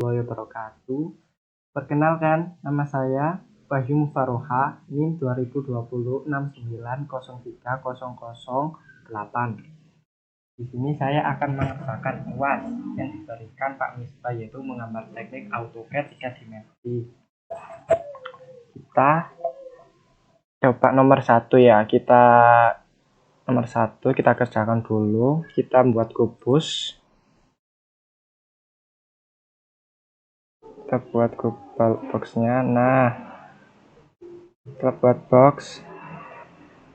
warahmatullahi wabarakatuh. Perkenalkan, nama saya Wahyu Mufaroha, NIM 2020 69030008. Di sini saya akan mengerjakan UAS yang diberikan Pak Misbah, yaitu menggambar teknik AutoCAD 3 dimensi. Kita coba nomor 1 ya. Nomor 1 kita kerjakan dulu. Kita buat kubus. Kita buat boxnya. Nah, setelah buat box,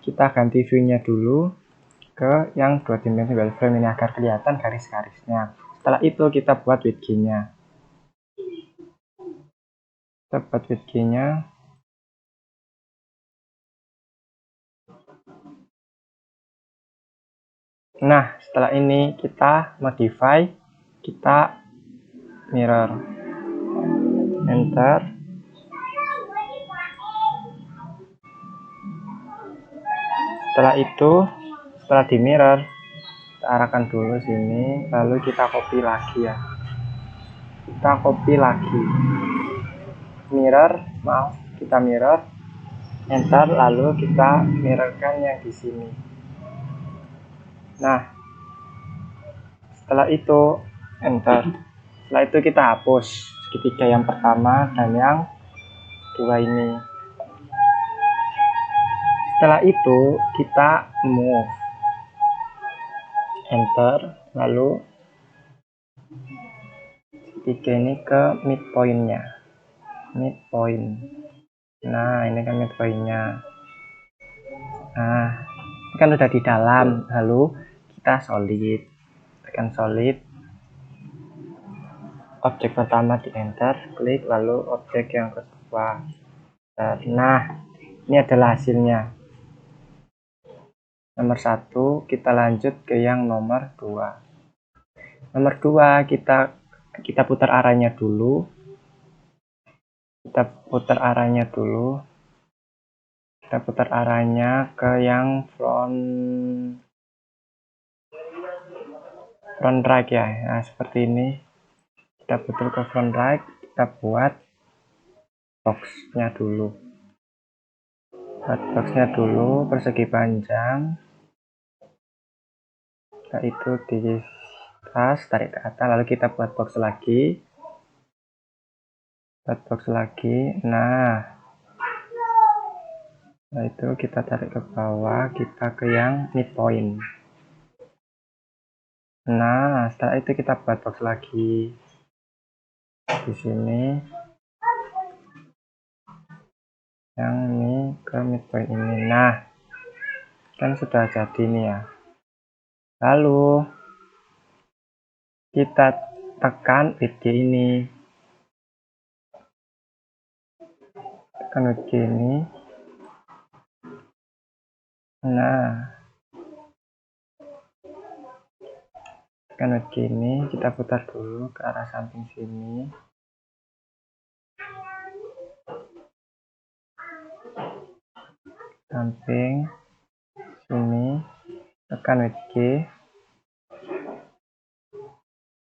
kita ganti view-nya dulu ke yang 2 dimensi wireframe ini agar kelihatan garis-garisnya. Setelah itu kita buat width-nya. Kita buat width-nya. Nah, setelah ini kita modify, kita mirror, enter. Setelah di mirror, kita arahkan dulu sini, lalu kita copy lagi ya. Kita copy lagi, kita mirror, enter, lalu kita mirrorkan yang di sini. Nah, setelah itu enter. Setelah itu kita hapus segitiga yang pertama dan yang 2 ini. Setelah itu kita move, enter, lalu segitiga ini ke midpoint-nya. Nah, ini kan midpoint-nya. Nah, ini kan udah di dalam. Lalu kita solid, tekan solid, objek pertama di enter, klik, lalu objek yang kedua. Nah, ini adalah hasilnya. Nomor 1 kita lanjut ke yang nomor 2. Nomor 2 kita putar arahnya dulu. Kita putar arahnya ke yang front right ya. Nah, seperti ini. Kita putar ke front right, kita buat boxnya dulu. Persegi panjang. Setelah itu di atas, tarik ke atas, lalu kita buat box lagi. Nah, setelah itu kita tarik ke bawah, kita ke yang midpoint. Nah, setelah itu kita buat box lagi di sini, yang ini ke midpoint ini. Nah, kan sudah jadi nih ya. Lalu kita tekan width ini, Nah, tekan width ini, kita putar dulu ke arah samping sini. Samping sini, tekan width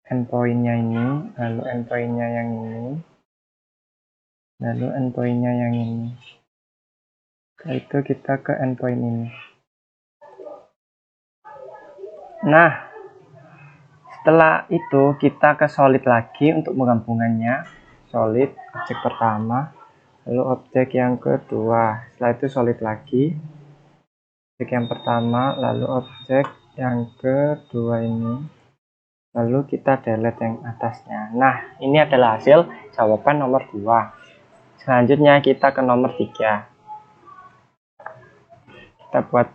endpoint-nya ini, lalu endpoint-nya yang ini, lalu endpoint-nya yang ini. Setelah itu kita ke endpoint ini. Nah, setelah itu kita ke solid lagi untuk menggabungannya. Solid, objek pertama, lalu objek yang kedua. Setelah itu solid lagi, objek yang pertama, lalu objek yang kedua ini, lalu kita delete yang atasnya. Nah, ini adalah hasil jawaban nomor 2. Selanjutnya kita ke nomor 3. Kita buat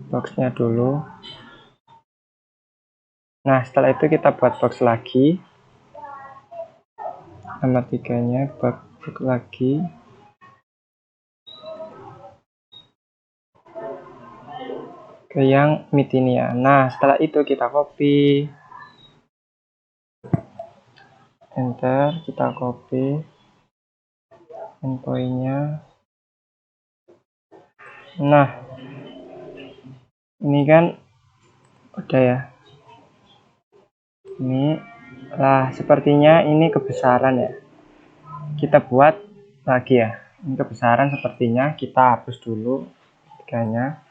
boxnya dulu. Nah, setelah itu kita buat box lagi. Nomor 3-nya box lagi. Ke yang mid ini ya. Nah, setelah itu kita copy, enter, kita copy endpoint-nya. Nah, ini kan udah ya. Ini lah, sepertinya ini kebesaran ya. Kita buat lagi ya. Ini kebesaran sepertinya, kita hapus dulu tiganya.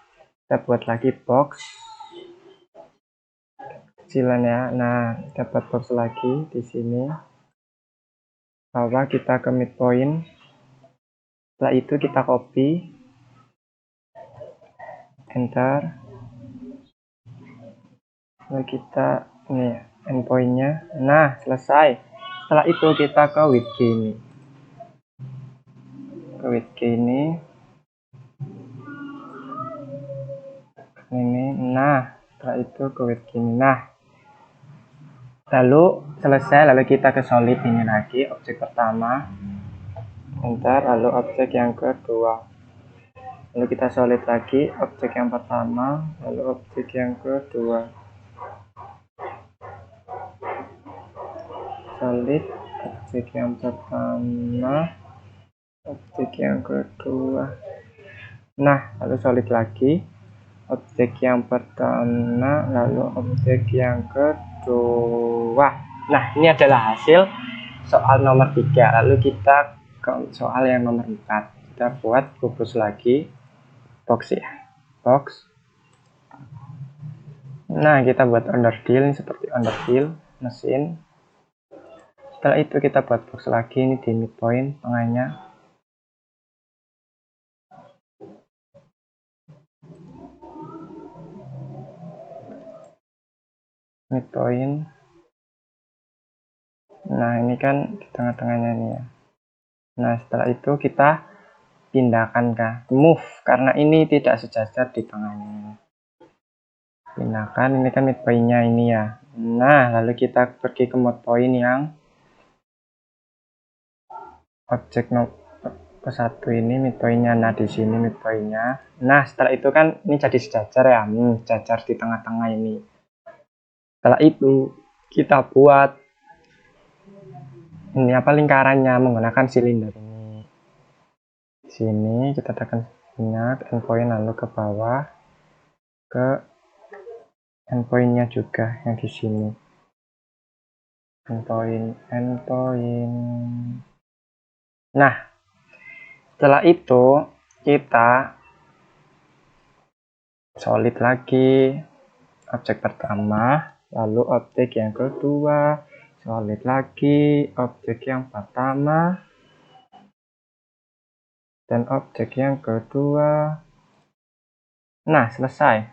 Kita buat lagi box kecilan ya. Nah, kita buat box lagi di sini. Bawah kita ke midpoint. Setelah itu kita copy, enter. Lalu kita ini endpointnya. Nah, selesai. Setelah itu kita ke width ini. Ke width ini. Ini. Nah, setelah itu ke width ini. Nah, lalu selesai. Lalu kita ke solid ini lagi. Objek pertama. Enter. Lalu objek yang kedua. Lalu kita solid lagi. Objek yang pertama. Lalu objek yang kedua. Solid objek yang pertama, objek yang kedua. Nah, lalu solid lagi objek yang pertama, lalu objek yang kedua. Nah, ini adalah hasil soal nomor 3. Lalu kita ke soal yang nomor 4. Kita buat kubus lagi, box ya, box. Nah, kita buat underfill seperti underfill mesin. Setelah itu kita buat box lagi, ini di midpoint tengahnya. Midpoint. Nah, ini kan di tengah-tengahnya nih ya. Nah, setelah itu kita pindahkan ke move, karena ini tidak sejajar di tengahnya. Pindahkan, ini kan midpointnya ini ya. Nah, lalu kita pergi ke mode point yang objek ke satu ini midpointnya. Nah, di sini midpointnya. Nah, setelah itu kan ini jadi sejajar ya, sejajar di tengah-tengah ini. Setelah itu kita buat ini apa, lingkarannya menggunakan silinder ini. Di sini kita tekan endpoint, lalu ke bawah ke endpointnya juga yang di sini. Endpoint. Nah, setelah itu kita solid lagi objek pertama, lalu objek yang kedua, solid lagi objek yang pertama dan objek yang kedua. Nah, selesai.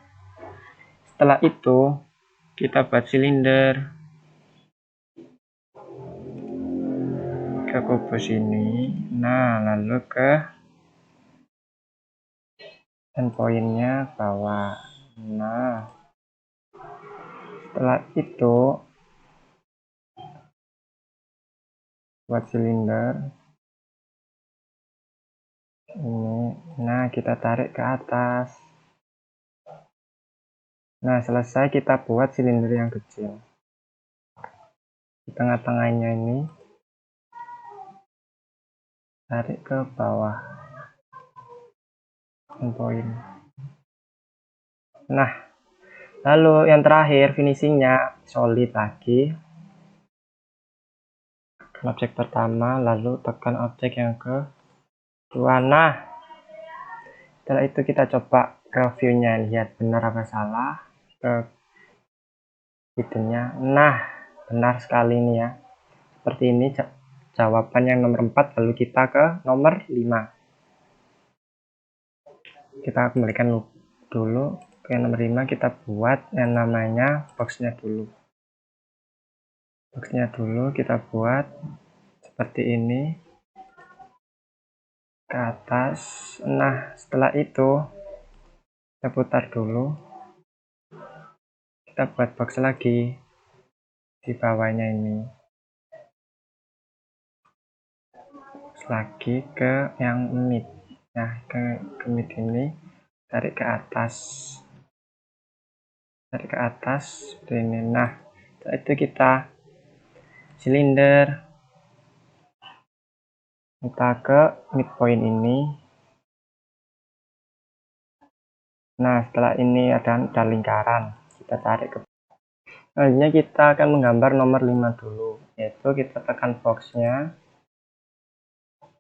Setelah itu kita buat silinder ke kubus ini. Nah, lalu ke endpointnya bawah. Nah, setelah itu buat silinder ini. Nah, kita tarik ke atas. Nah, selesai, kita buat silinder yang kecil di tengah-tengahnya ini, tarik ke bawah endpoint. Nah, lalu yang terakhir finishingnya solid lagi, tekan objek pertama, lalu tekan objek yang kedua. Nah, setelah itu kita coba reviewnya, lihat benar apa salah ke itunya. Nah, benar sekali ini ya, seperti ini jawaban yang nomor 4. Lalu kita ke nomor 5. Kita kembalikan dulu ke nomor 5. Kita buat yang namanya boxnya dulu. Boxnya dulu kita buat seperti ini ke atas. Nah, setelah itu kita putar dulu, kita buat box lagi di bawahnya ini, box lagi ke yang mid. Nah, ke mid ini tarik ke atas, seperti ini. Nah, setelah itu kita silinder, kita ke midpoint ini. Nah, setelah ini ada lingkaran, kita tarik ke Selanjutnya kita akan menggambar nomor 5 dulu, yaitu kita tekan boxnya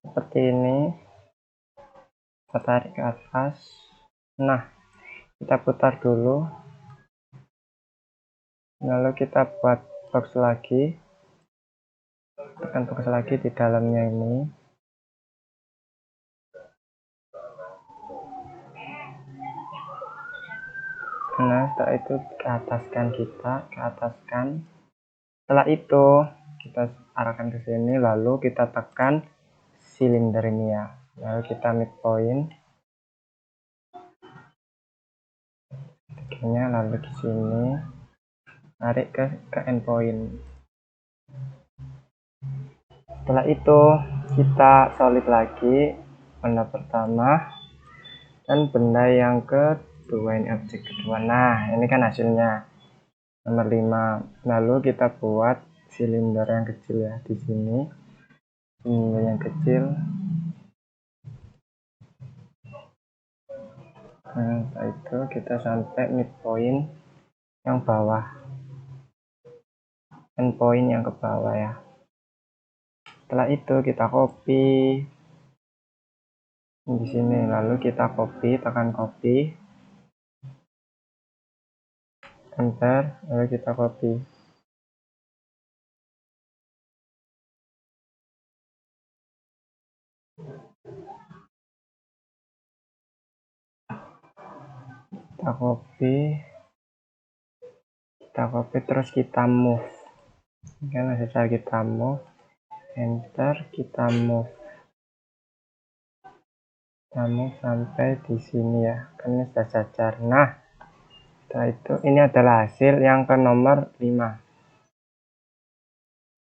seperti ini, kita tarik ke atas. Nah, kita putar dulu, lalu kita buat box lagi, tekan box lagi di dalamnya ini. Nah, setelah itu ke ataskan, kita ke ataskan. Setelah itu kita arahkan ke sini, lalu kita tekan silinder ini ya, lalu kita midpoint, tekannya lalu di sini tarik ke endpoint. Setelah itu kita solid lagi benda pertama dan benda yang kedua, ini objek kedua. Nah, ini kan hasilnya nomor 5. Lalu kita buat silinder yang kecil ya di sini, silinder yang kecil. Nah, setelah itu kita sampai midpoint yang bawah, endpoint yang ke bawah ya. Setelah itu kita copy di sini, lalu kita copy, tekan copy, enter, lalu kita copy. Kita copy terus kita move, karena secara kita move, enter, kita move sampai di sini ya, kan ini sudah cacar. Nah, setelah itu ini adalah hasil yang ke nomor 5.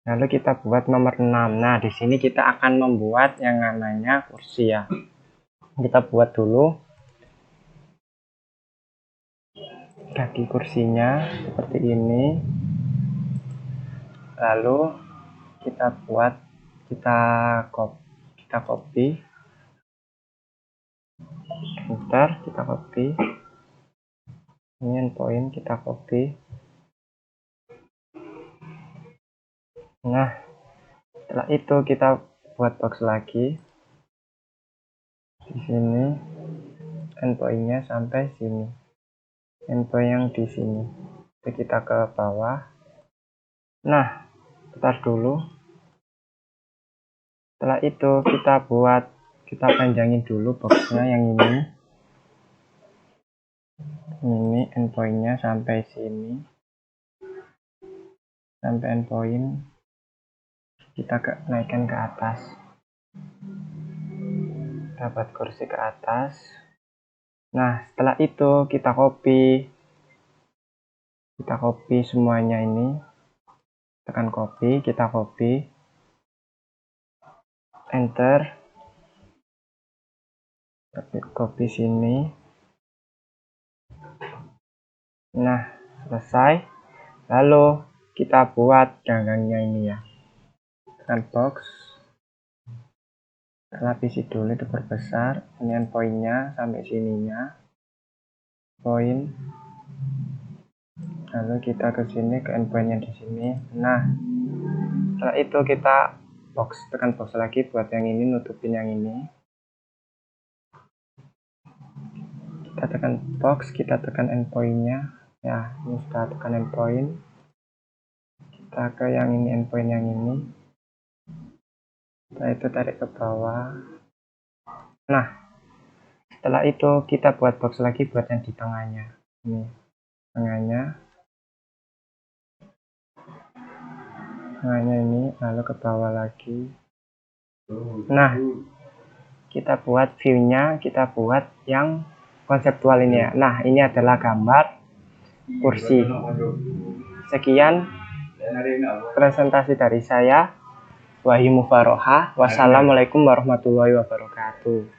Lalu kita buat nomor 6. Nah, di sini kita akan membuat yang namanya kursi ya. Kita buat dulu kaki kursinya seperti ini, lalu kita buat, kita copy, enter, kita copy, ini endpoint, kita copy. Nah, setelah itu kita buat box lagi di sini, endpointnya sampai sini, endpoint yang di sini. Jadi kita ke bawah. Nah, putar dulu. Setelah itu kita panjangin dulu boxnya yang ini endpointnya sampai sini, sampai endpoint, kita naikkan ke atas, dapat kursi ke atas. Nah, setelah itu kita copy semuanya ini, tekan copy, kita copy, enter, copy sini. Nah, selesai. Lalu kita buat gangangnya ini ya, tekan box, lapisi dulu, itu perbesar, ini endpointnya sampai sininya, point, lalu kita ke sini, ke endpointnya di sini. Nah, setelah itu kita tekan box lagi buat yang ini, nutupin yang ini. Kita tekan box, kita tekan endpointnya ya, ini sudah tekan endpoint. Kita ke yang ini, endpoint yang ini. Setelah itu tarik ke bawah. Nah, setelah itu kita buat box lagi buat yang di tengahnya. Ini tengahnya ini, lalu ke bawah lagi. Nah, kita buat view-nya, kita buat yang konseptual ini ya. Nah, ini adalah gambar kursi. Sekian presentasi dari saya, Wahyu Mubarohah. Wassalamualaikum warahmatullahi wabarakatuh.